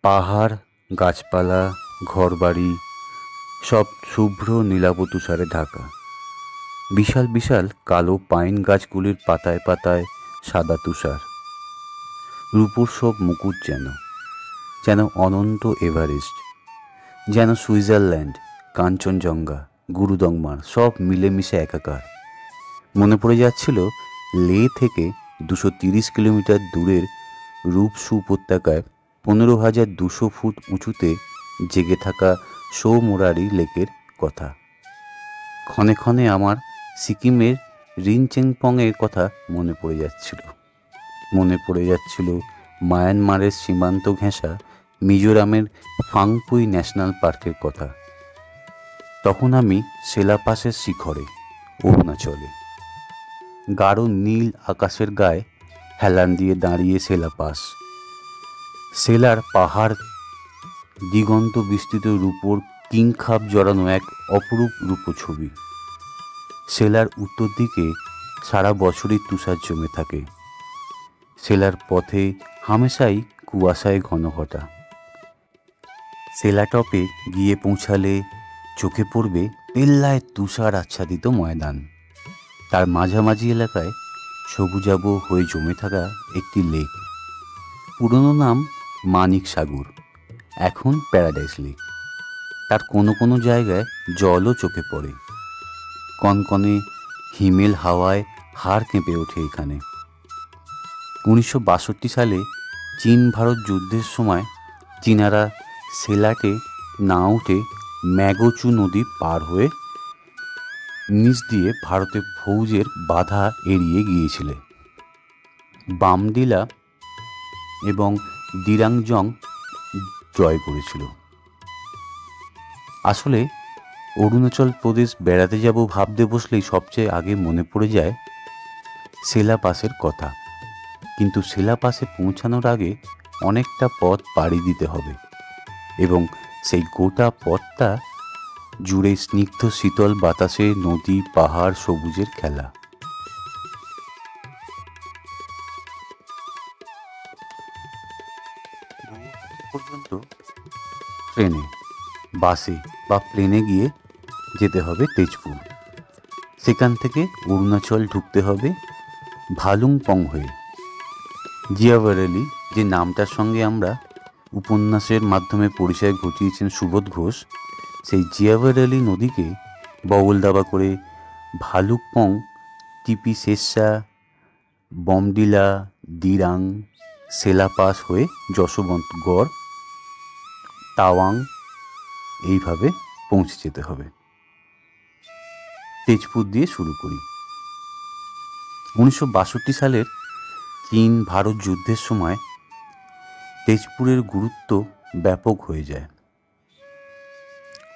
পাহাড়, গাছপালা, ঘরবাড়ি সব শুভ্র নীলাভ তুষারে ঢাকা। বিশাল বিশাল কালো পাইন গাছগুলির পাতায় পাতায় সাদা তুষার। রূপোর সব মুকুট যেন যেন অনন্ত এভারেস্ট, যেন সুইজারল্যান্ড, কাঞ্চনজঙ্ঘা, গুরুদংমার সব মিলেমিশে একাকার। মনে পড়ে যাচ্ছিল লে থেকে 230 কিলোমিটার দূরের রূপসু উপত্যকায় 15,200 ফুট উঁচুতে জেগে থাকা সৌমোরারি লেকের কথা। ক্ষণে ক্ষণে আমার সিকিমের রিনচেনপংয়ের কথা মনে পড়ে যাচ্ছিল মায়ানমারের সীমান্ত ঘেঁষা মিজোরামের ফাংপুই ন্যাশনাল পার্কের কথা। তখন আমি সেলাপাসের শিখরে, অরুণাচলে। গাঢ় নীল আকাশের গায়ে হেলান দিয়ে দাঁড়িয়ে সেলাপাস। সেলার পাহাড় দিগন্ত বিস্তৃত রূপোর কিংখাব জড়ানো এক অপরূপ রূপছবি। সেলার উত্তর দিকে সারা বছরই তুষার জমে থাকে। সেলার পথে হামেশাই কুয়াশায় ঘনঘটা। সেলাটপে গিয়ে পৌঁছালে চোখে পড়বে তেল্লায় তুষার আচ্ছাদিত ময়দান। তার মাঝামাঝি এলাকায় সবুজাব হয়ে জমে থাকা একটি লেক। পুরনো নাম মানিক সাগর, এখন প্যারাডাইস লেক। তার কোনো কোনো জায়গায় জলও চোখে পড়ে। কনকনে হিমেল হাওয়ায় হাড় কেঁপে ওঠে এখানে। 1962 সালে চীন ভারত যুদ্ধের সময় চীনারা সেলাটে না উঠে ম্যাগোচু নদী পার হয়ে নিচ দিয়ে ভারতের ফৌজের বাধা এড়িয়ে গিয়েছিল। বামডিলা এবং দিরাংজং জয় করেছিল। আসলে অরুণাচল প্রদেশ বেড়াতে যাব ভাবতে বসলেই সবচেয়ে আগে মনে পড়ে যায় সেলাপাসের কথা। কিন্তু সেলাপাসে পৌঁছানোর আগে অনেকটা পথ পাড়ি দিতে হবে এবং সেই গোটা পথটা জুড়ে স্নিগ্ধ শীতল বাতাসে নদী, পাহাড়, সবুজের খেলা। পর্যন্ত ট্রেনে, বাসে বা প্লেনে গিয়ে যেতে হবে তেজপুর। সেখান থেকে অরুণাচল ঢুকতে হবে ভালুংপং হয়ে। জিয়াবারেলি, যে নামটার সঙ্গে আমরা উপন্যাসের মাধ্যমে পরিচয় ঘটিয়েছেন সুবোধ ঘোষ, সেই জিয়াবারেলি নদীকে বগল দাবা করে ভালুকপং, টিপি শেরশা, বমডিলা, দিরাং, সেলাপাস হয়ে যশবন্তগড়, তাওয়াং এইভাবে পৌঁছে যেতে হবে। তেজপুর দিয়ে শুরু করি। 1962 সালের চীন ভারত যুদ্ধের সময় তেজপুরের গুরুত্ব ব্যাপক হয়ে যায়।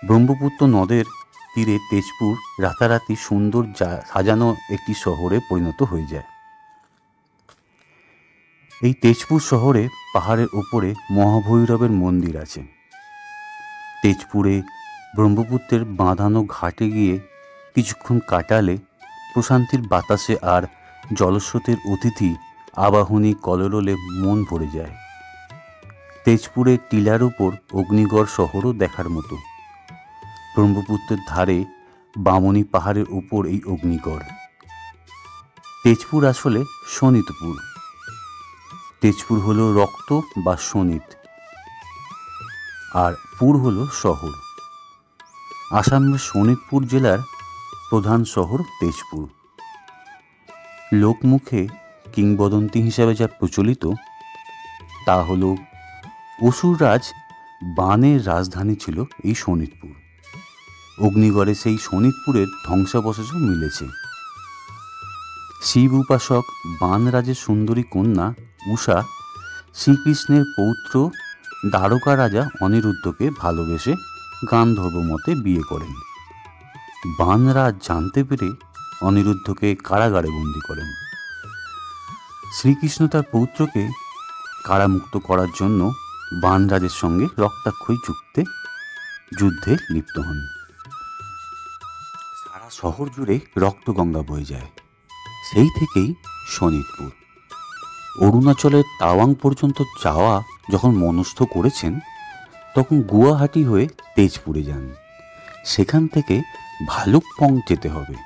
ব্রহ্মপুত্র নদের তীরে তেজপুর রাতারাতি সুন্দর সাজানো একটি শহরে পরিণত হয়ে যায়। এই তেজপুর শহরে পাহাড়ের ওপরে মহাভৈরবের মন্দির আছে। তেজপুরে ব্রহ্মপুত্রের বাঁধানো ঘাটে গিয়ে কিছুক্ষণ কাটালে প্রশান্তির বাতাসে আর জলস্রোতের অতিথি আবাহনী কলরলে মন ভরে যায়। তেজপুরের টিলার উপর অগ্নিগড় শহরও দেখার মতো। ব্রহ্মপুত্রের ধারে বামনী পাহাড়ের উপর এই অগ্নিগড়। তেজপুর আসলে শোণিতপুর। তেজপুর হলো রক্ত বা শোণিত, আর পুর হলো শহর। আসামের শোণিতপুর জেলার প্রধান শহর তেজপুর। লোকমুখে কিংবদন্তি হিসাবে যা প্রচলিত তা হলো অসুররাজ বানের রাজধানী ছিল এই শোণিতপুর। অগ্নিগড়ে সেই শোণিতপুরের ধ্বংসাবশেষও মিলেছে। শিব উপাসক বানরাজের সুন্দরী কন্যা উষা শ্রীকৃষ্ণের পৌত্র দ্বারকা রাজা অনিরুদ্ধকে ভালোবেসে গান্ধর্ব মতে বিয়ে করেন। বানরাজ জানতে পেরে অনিরুদ্ধকে কারাগারে বন্দী করেন। শ্রীকৃষ্ণ তার পৌত্রকে কারামুক্ত করার জন্য বানরাজের সঙ্গে রক্তাক্ষয়ী যুদ্ধে লিপ্ত হন। সারা শহর জুড়ে রক্তগঙ্গা বয়ে যায়। সেই থেকেই শোণিতপুর। অরুণাচলের তাওয়াং পর্যন্ত যাওয়া যখন মনস্থ করেছেন তখন গুয়াহাটি হয়ে তেজপুরে যান। সেখান থেকে ভালুকপং যেতে হবে।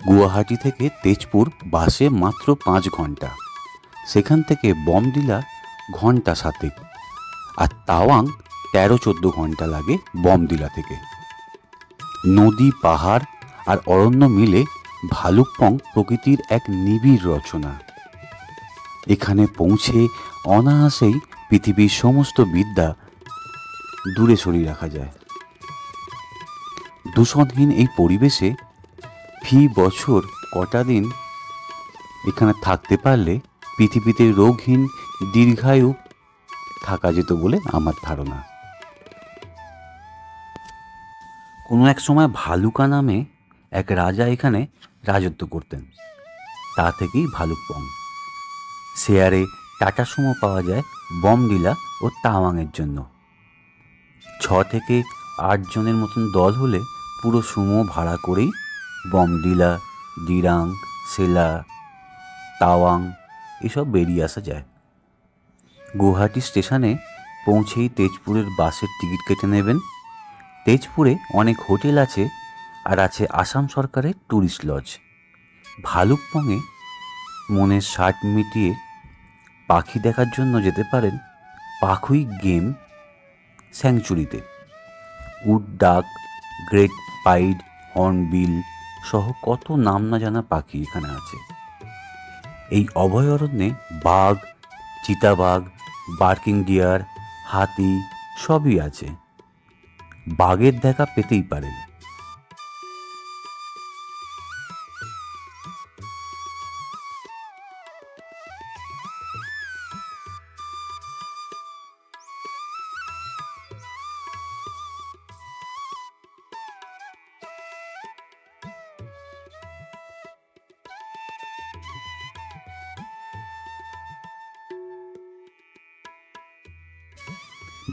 গুয়াহাটি থেকে তেজপুর বাসে মাত্র 5 ঘন্টা। সেখান থেকে বমডিলা ঘন্টা 7, আর তাওয়াং 13-14 ঘন্টা লাগে বমডিলা থেকে। নদী, পাহাড় আর অরণ্য মিলে ভালুকপং প্রকৃতির এক নিবিড় রচনা। এখানে পৌঁছে অনায়াসেই পৃথিবীর সমস্ত বিদ্যা দূরে সরিয়ে রাখা যায়। দূষণহীন এই পরিবেশে ফি বছর কটা দিন এখানে থাকতে পারলে পৃথিবীতে রোগহীন দীর্ঘায়ু থাকা যেত বলে আমার ধারণা। কোনো এক সময় ভালুকা নামে এক রাজা এখানে রাজত্ব করতেন। তা থেকেই ভালুকপং। শেয়ারে টাটা সুমো পাওয়া যায় বমডিলা ও তাওয়াংয়ের জন্য। 6 থেকে 8 জনের মতন দল হলে পুরো সুমো ভাড়া করেই বমডিলা, দিরাং, সেলা, তাওয়াং এসব বেরিয়ে আসা যায়। গুয়াহাটি স্টেশনে পৌঁছেই তেজপুরের বাসের টিকিট কেটে নেবেন। তেজপুরে অনেক হোটেল আছে, আর আছে আসাম সরকারের ট্যুরিস্ট লজ। ভালুকপংয়ে মনের ষাট মিটিয়ে পাখি দেখার জন্য যেতে পারেন পাখুই গেম স্যাংচুরিতে। উড ডাক, গ্রেট পাইড, হর্নবিল সহ কত নাম না জানা পাখি এখানে আছে। এই অভয়ারণ্যে বাঘ, চিতাবাঘ, বার্কিং ডিয়ার, হাতি সবই আছে। বাঘের দেখা পেতেই পারেন।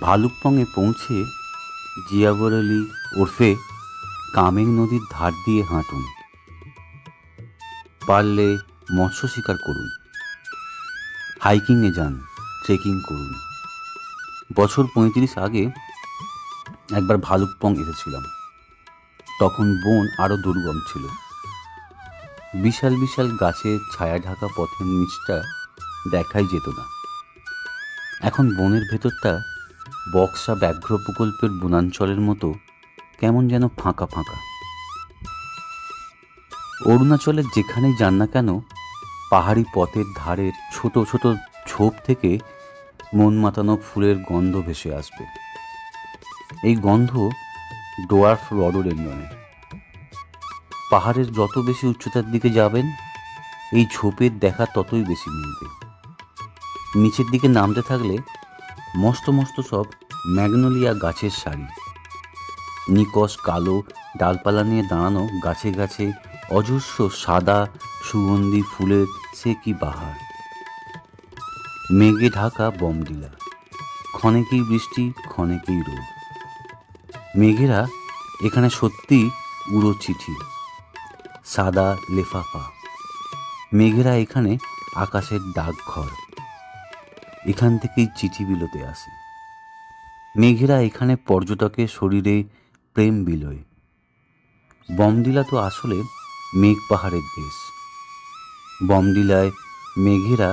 ভালুকপংয়ে পৌঁছে জিয়াবরলি ওরফে কামেং নদীর ধার দিয়ে হাঁটুন। পারলে মৎস্য শিকার করুন, হাইকিংয়ে যান, ট্রেকিং করুন। বছর 35 আগে একবার ভালুকপং এসেছিলাম। তখন বন আরও দুর্গম ছিল। বিশাল বিশাল গাছের ছায়া ঢাকা পথের নিচটা দেখাই যেত না। এখন বনের ভেতরটা বক্সা ব্যাঘ্র প্রকল্পের বনাঞ্চলের মতো কেমন যেন ফাঁকা ফাঁকা। অরুণাচলের যেখানেই যান না কেন, পাহাড়ি পথের ধারের ছোট ছোট ঝোপ থেকে মন মাতানো ফুলের গন্ধ ভেসে আসবে। এই গন্ধ ডোয়ার্ফ রডোডেন্ড্রনের। পাহাড়ের যত বেশি উচ্চতার দিকে যাবেন, এই ঝোপের দেখা ততই বেশি মিলবে। নিচের দিকে নামতে থাকলে মস্ত মস্ত সব ম্যাগনোলিয়া গাছের সারি। নিকষ কালো ডালপালা নিয়ে দাঁড়ানো গাছে গাছে অজস্র সাদা সুগন্ধি ফুলের সে কি বাহার। মেঘে ঢাকা বমডিলা, ক্ষণেকেই বৃষ্টি, ক্ষণেকেই রোদ। মেঘেরা এখানে সত্যি উড়ো চিঠি, সাদা লেফাফা। মেঘেরা এখানে আকাশের ডাকঘর। এখান থেকেই চিঠি বিলোতে আসে। মেঘেরা এখানে পর্যটকের শরীরে প্রেম বিলোয়। বমডিলা তো আসলে মেঘ পাহাড়ের দেশ। বমডিলায় মেঘেরা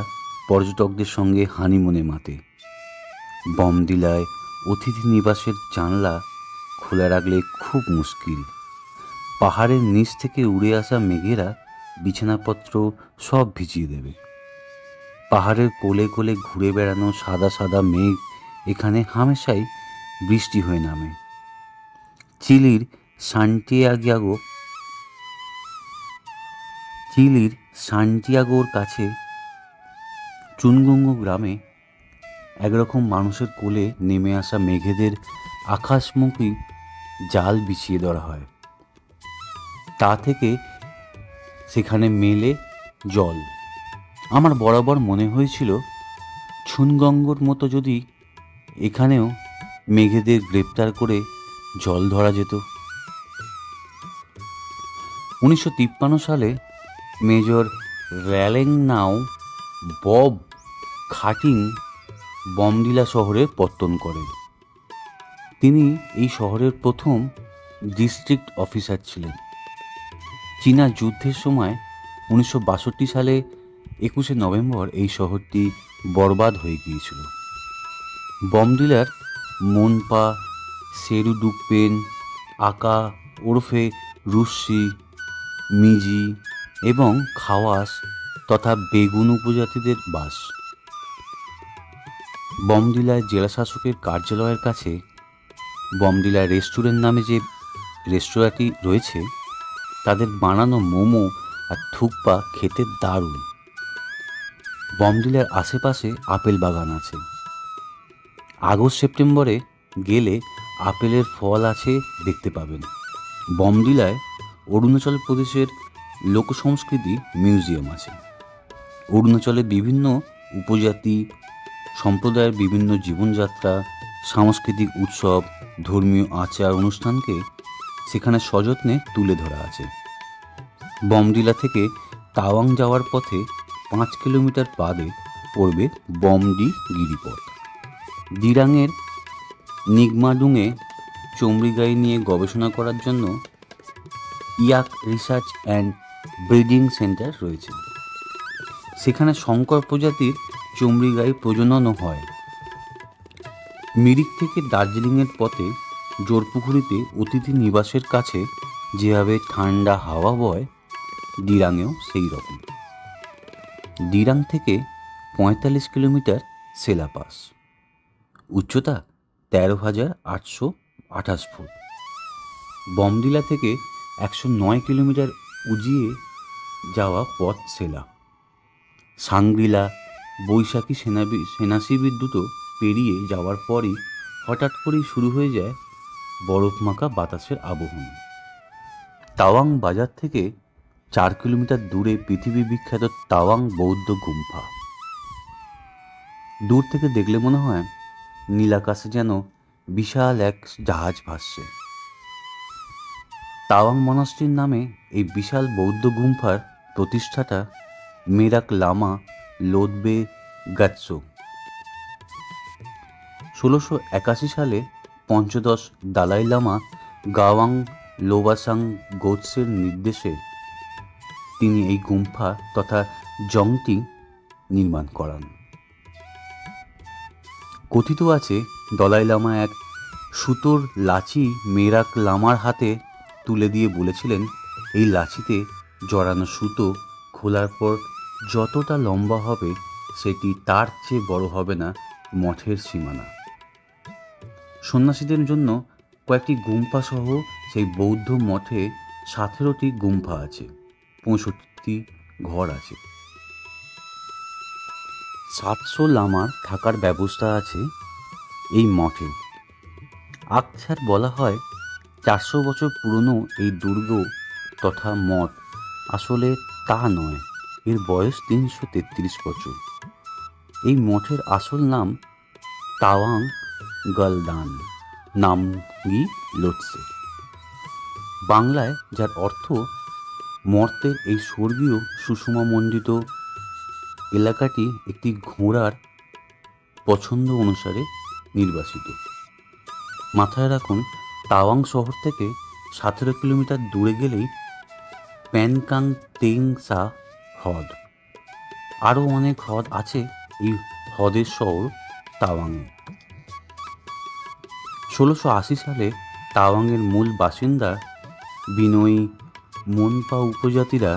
পর্যটকদের সঙ্গে হানিমুনে মাতে। বমডিলায় অতিথি নিবাসের জানলা খোলা রাখলে খুব মুশকিল। পাহাড়ের নিচ থেকে উড়ে আসা মেঘেরা বিছানাপত্র সব ভিজিয়ে দেবে। পাহাড়ের কোলে কোলে ঘুরে বেড়ানো সাদা সাদা মেঘ এখানে হামেশাই বৃষ্টি হয়ে নামে। চিলির সান্টিয়াগোর কাছে চুনগঙ্গু গ্রামে একরকম মানুষের কোলে নেমে আসা মেঘেদের আকাশমুখী জাল বিছিয়ে ধরা হয়। তা থেকে সেখানে মেলে জল। আমার বরাবর মনে হয়েছিল চুনগঙ্গোর মতো যদি এখানেও মেঘেদের গ্রেপ্তার করে জল ধরা যেত। 1953 সালে মেজর র্যালেংনাউ বব খাটিং বমডিলা শহরে পত্তন করেন। তিনি এই শহরের প্রথম ডিস্ট্রিক্ট অফিসার ছিলেন। চীনা যুদ্ধের সময় 1962 সালে 21শে নভেম্বর এই শহরটি বরবাদ হয়ে গিয়েছিল। বমডিলার মোনপা, সেরুডুকপেন, আকা ওরফে রুশি, মিজি এবং খাওয়াস তথা বেগুন উপজাতিদের বাস। বমডিলায় জেলাশাসকের কার্যালয়ের কাছে বমডিলা রেস্টুরেন্ট নামে যে রেস্তোরাঁটি রয়েছে, তাদের বানানো মোমো আর থুকপা খেতে দারুণ। বমডিলার আশেপাশে আপেল বাগান আছে। আগস্ট সেপ্টেম্বরে গেলে আপেলের ফল আছে দেখতে পাবেন। বমডিলায় অরুণাচল প্রদেশের লোকসংস্কৃতি মিউজিয়াম আছে। অরুণাচলে বিভিন্ন উপজাতি সম্প্রদায়ের বিভিন্ন জীবনযাত্রা, সাংস্কৃতিক উৎসব, ধর্মীয় আচার অনুষ্ঠানকে সেখানে সযত্নে তুলে ধরা আছে। বমডিলা থেকে তাওয়াং যাওয়ার পথে 5 কিলোমিটার বাদে পড়বে বমডি গিরিপথ। দিরাংয়ের নিগমাডুংয়ে চমড়িগাই নিয়ে গবেষণা করার জন্য ইয়াক রিসার্চ অ্যান্ড ব্রিডিং সেন্টার রয়েছে। সেখানে শঙ্কর প্রজাতির চমড়িগাই প্রজননও হয়। মিরিক থেকে দার্জিলিংয়ের পথে জোরপুকুরিতে অতিথি নিবাসের কাছে যেভাবে ঠান্ডা হাওয়া বয়, দিরাংয়েও সেই রকম। দিরাং থেকে 45 কিলোমিটার সেলাপাস, উচ্চতা 13,828 ফুট। বমডিলা থেকে 109 কিলোমিটার উজিয়ে যাওয়া পথ সেলা। সাংগ্রিলা, বৈশাখী সেনাশিবির দুটো পেরিয়ে যাওয়ার পরই হঠাৎ করেই শুরু হয়ে যায় বরফমাখা বাতাসের আবহন। তাওয়াং বাজার থেকে 4 কিলোমিটার দূরে পৃথিবী বিখ্যাত তাওয়াং বৌদ্ধ গুম্ফা। দূর থেকে দেখলে মনে হয় নীলাকাশে যেন বিশাল এক জাহাজ ভাসছে। তাওয়াং মনাস্ট্রির নামে এই বিশাল বৌদ্ধ গুম্ফার প্রতিষ্ঠাতা মেরাক লামা লোদবে গাৎসো। 1681 সালে পঞ্চদশ দালাই লামা গাওয়াং লোবাসাং গোৎসের নির্দেশে তিনি এই গুম্ফা তথা জংটি নির্মাণ করান। কথিত আছে দলাই লামা এক সুতোর লাচি মেরাক লামার হাতে তুলে দিয়ে বলেছিলেন, এই লাচিতে জড়ানো সুতো খোলার পর যতটা লম্বা হবে সেটি তার চেয়ে বড় হবে না মঠের সীমানা। সন্ন্যাসীদের জন্য কয়েকটি গুম্ফা সহ সেই বৌদ্ধ মঠে 17টি গুম্ফা আছে, 65টি ঘর আছে। 700 লামার থাকার ব্যবস্থা আছে এই মঠে। আকছার বলা হয় 400 বছর পুরনো এই দুর্গ তথা মঠ আসলে তা নয়, এর বয়স 333 বছর। এই মঠের আসল নাম তাওয়াং গলদান নামগি লোটসে। বাংলায় যার অর্থ মর্তের এই স্বর্গীয় সুষমামণ্ডিত এলাকাটি একটি ঘোড়ার পছন্দ অনুসারে নির্বাসিত। মাথায় রাখুন, তাওয়াং শহর থেকে 17 কিলোমিটার দূরে গেলেই প্যানকাং তেং সা হ্রদ। আরও অনেক হ্রদ আছে এই হ্রদের শহর তাওয়াংয়ে। 1680 সালে তাওয়াংয়ের মূল বাসিন্দা বিনয়ী মোনপা উপজাতিরা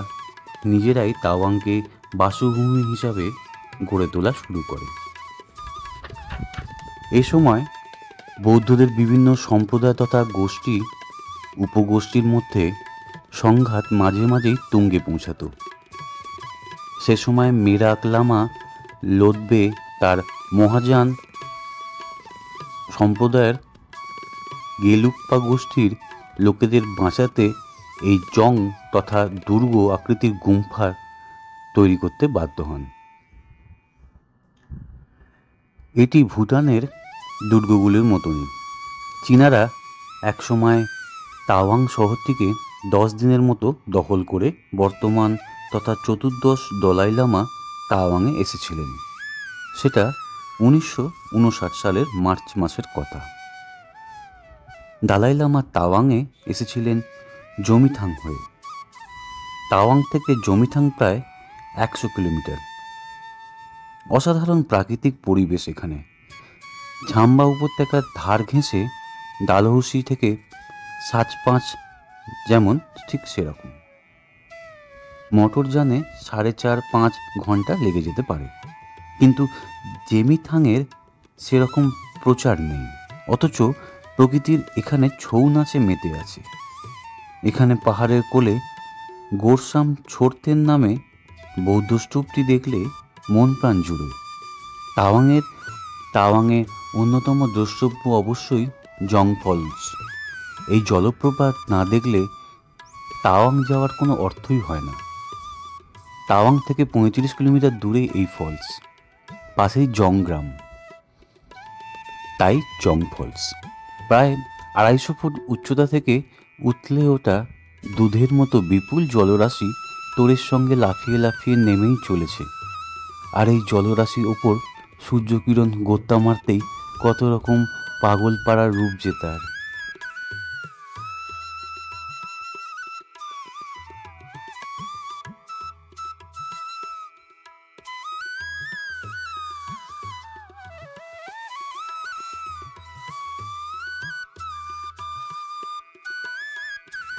নিজেরাই তাওয়াংকে বাসভূমি হিসাবে গড়ে তোলা শুরু করে। এ সময় বৌদ্ধদের বিভিন্ন সম্প্রদায় তথা গোষ্ঠী উপগোষ্ঠীর মধ্যে সংঘাত মাঝে মাঝেই তুঙ্গে পৌঁছাত। সে সময় মেরাক লামা লোদবে তার মহাযান সম্প্রদায়ের গেলুপ্পা গোষ্ঠীর লোকেদের বাঁচাতে এই জং তথা দুর্গ আকৃতির গুম্ফা তৈরি করতে বাধ্য হন। এটি ভুটানের দুর্গগুলির মতনই। চীনারা একসময় তাওয়াং শহরটিকে 10 দিনের মতো দখল করে বর্তমান তথা চতুর্দশ দলাই লামা তাওয়াংয়ে এসেছিলেন। সেটা 1959 সালের মার্চ মাসের কথা। দালাই লামা তাওয়াংয়ে এসেছিলেন জমিথাং হয়ে। তাওয়াং থেকে জমিথাং প্রায় 100 কিলোমিটার। অসাধারণ প্রাকৃতিক পরিবেশ এখানে। ঝাম্বা উপত্যকার ধার ঘেঁষে ডালহৌসি থেকে সাচপাঁচ যেমন ঠিক সেরকম। মোটরযানে 4.5-5 ঘন্টা লেগে যেতে পারে, কিন্তু জেমিথাংয়ের সেরকম প্রচার নেই। অথচ প্রকৃতির এখানে ছৌ নাচে মেতে আছে। এখানে পাহাড়ের কোলে গোরসাম ছোরতেন নামে বৌদ্ধ স্তূপটি দেখলে মন প্রাণ জুড়ে। তাওয়াংয়ে অন্যতম দ্রষ্টব্য অবশ্যই জং ফলস। এই জলপ্রপাত না দেখলে তাওয়াং যাওয়ার কোনো অর্থই হয় না। তাওয়াং থেকে 35 কিলোমিটার দূরে এই ফলস, পাশেই জং গ্রাম, তাই জং ফলস। প্রায় 250 ফুট উচ্চতা থেকে উথলে ওঠা দুধের মতো বিপুল জলরাশি তোড়ের সঙ্গে লাফিয়ে লাফিয়ে নেমেই চলেছে। আর এই জলরাশির ওপর সূর্যকিরণ গোত্তা মারতেই কত রকম পাগল পাড়ার রূপ যে তার।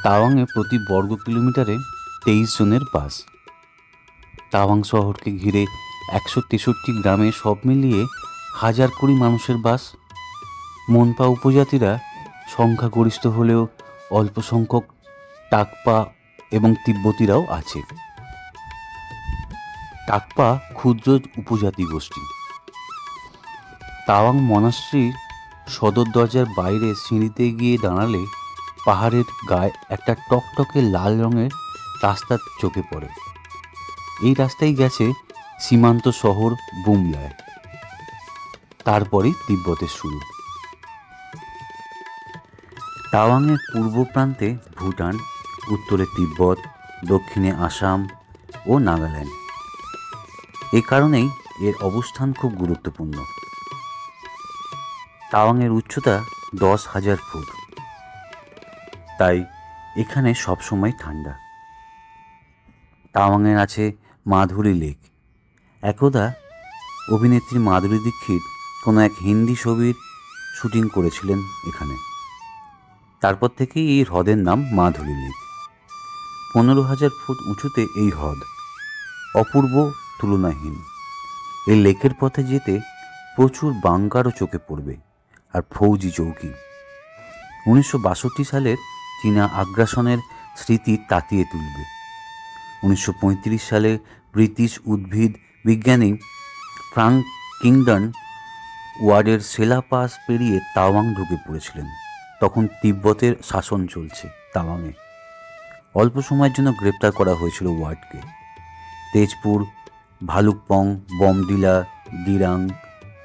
তাওয়াংয়ে প্রতি বর্গ কিলোমিটারে 23 জনের বাস। তাওয়াং শহরকে ঘিরে 163 গ্রামে সব মিলিয়ে 1020 মানুষের বাস। মনপা উপজাতিরা সংখ্যাগরিষ্ঠ হলেও অল্প সংখ্যক টাকপা এবং তিব্বতীরাও আছে। টাকপা ক্ষুদ্র উপজাতি গোষ্ঠী। তাওয়াং মনাস্ট্রির সদর দরজার বাইরে সিঁড়িতে গিয়ে দাঁড়ালে পাহাড়ের গায়ে একটা টকটকে লাল রঙের রাস্তা চোখে পড়ে। এই রাস্তায় গেছে সীমান্ত শহর বুমলায়। তারপরেই তিব্বতের শুরু। তাওয়াংয়ের পূর্ব প্রান্তে ভুটান, উত্তরে তিব্বত, দক্ষিণে আসাম ও নাগাল্যান্ড। এ কারণেই এর অবস্থান খুব গুরুত্বপূর্ণ। তাওয়াংয়ের উচ্চতা 10,000 ফুট, তাই এখানে সবসময় ঠান্ডা। তাওয়াংয়ের আছে মাধুরী লেক। একদা অভিনেত্রী মাধুরী দীক্ষিত কোনো এক হিন্দি ছবির শুটিং করেছিলেন এখানে। তারপর থেকেই এই হ্রদের নাম মাধুরী লেক। 15,000 ফুট উঁচুতে এই হ্রদ, অপূর্ব, তুলনাহীন। এই লেকের পথে যেতে প্রচুর বাঙ্কারও চোখে পড়বে, আর ফৌজি চৌকি। 1962 সালের চীনা আগ্রাসনের স্মৃতি তাতিয়ে তুলবে। 1935 সালে ব্রিটিশ উদ্ভিদ বিজ্ঞানী ফ্রাঙ্ক কিংডন ওয়ার্ডের সেলা পাস পেরিয়ে তাওয়াং ঢুকে পড়েছিলেন। তখন তিব্বতের শাসন চলছে তাওয়াংয়ে। অল্প সময়ের জন্য গ্রেপ্তার করা হয়েছিল ওয়ার্ডকে। তেজপুর, ভালুকপং, বমডিলা, দিরাং,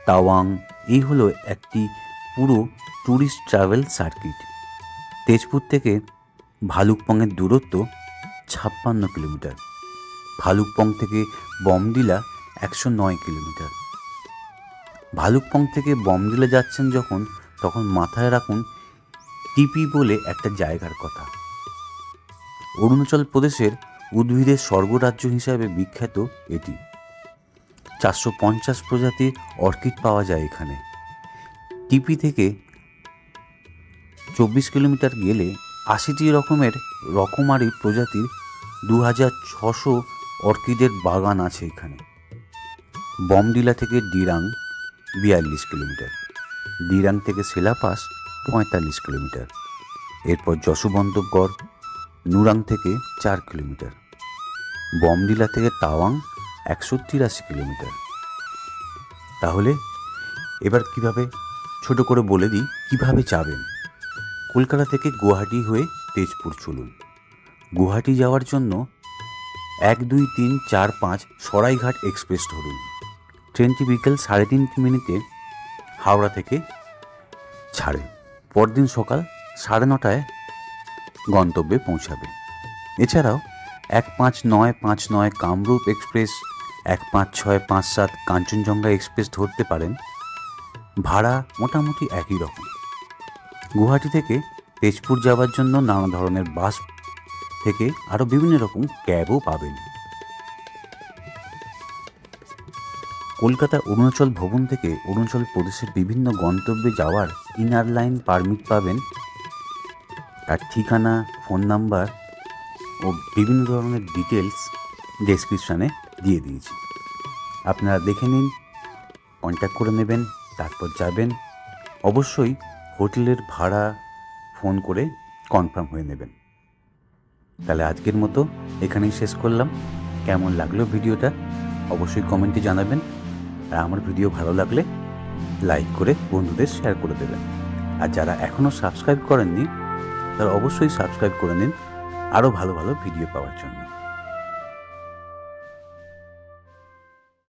তাওয়াং এই হলো একটি পুরো ট্যুরিস্ট ট্রাভেল সার্কিট। তেজপুর থেকে ভালুকপংয়ের দূরত্ব 56 কিলোমিটার। ভালুকপং থেকে বমডিলা 109 কিলোমিটার। ভালুকপং থেকে বমডিলা যাচ্ছেন যখন, তখন মাথায় রাখুন টিপি বলে একটা জায়গার কথা। অরুণাচল প্রদেশের উদ্ভিদের স্বর্গরাজ্য হিসাবে বিখ্যাত এটি। 450 প্রজাতির অর্কিড পাওয়া যায় এখানে। টিপি থেকে 24 কিলোমিটার গেলে 80টি রকমের রকমারি প্রজাতির 2600 অর্কিডের বাগান আছে এখানে। বমডিলা থেকে ডিরাং 42 কিলোমিটার। ডিরাং থেকে সেলাপাস 45 কিলোমিটার। এরপর যশোবন্তগড়, নুরাং থেকে 4 কিলোমিটার। বমডিলা থেকে তাওয়াং 183 কিলোমিটার। তাহলে এবার কিভাবে, ছোট করে বলে দিই কিভাবে যাবেন। কলকাতা থেকে গুয়াহাটি হয়ে তেজপুর চলুন। গুয়াহাটি যাওয়ার জন্য 1, 2, 3, 4, 5 সরাইঘাট এক্সপ্রেস ধরুন। ট্রেনটি বিকেল 3:30 মিনিটে হাওড়া থেকে ছাড়ে। পরদিন সকাল 9:30টায় গন্তব্যে পৌঁছাবে। এছাড়াও 1559 কামরূপ এক্সপ্রেস 155657 কাঞ্চনজঙ্ঘা এক্সপ্রেস ধরতে পারেন। ভাড়া মোটামুটি একই রকম। গুয়াহাটি থেকে তেজপুর যাওয়ার জন্য নানা ধরনের বাস থেকে আরও বিভিন্ন রকম ক্যাবও পাবেন। কলকাতা অরুণাচল ভবন থেকে অরুণাচল প্রদেশের বিভিন্ন গন্তব্যে যাওয়ার ইনার লাইন পারমিট পাবেন। তার ঠিকানা, ফোন নাম্বার ও বিভিন্ন ধরনের ডিটেলস ডেসক্রিপশানে দিয়ে দিয়েছি। আপনারা দেখে নিন, কন্ট্যাক্ট করে নেবেন, তারপর যাবেন। অবশ্যই হোটেলের ভাড়া ফোন করে কনফার্ম হয়ে নেবেন। তাহলে আজকের মতো এখানেই শেষ করলাম। কেমন লাগলো ভিডিওটা অবশ্যই কমেন্টে জানাবেন। আর আমার ভিডিও ভালো লাগলে লাইক করে বন্ধুদের শেয়ার করে দেবেন। আর যারা এখনও সাবস্ক্রাইব করেননি তারা অবশ্যই সাবস্ক্রাইব করে নিন আরও ভালো ভালো ভিডিও পাওয়ার জন্য।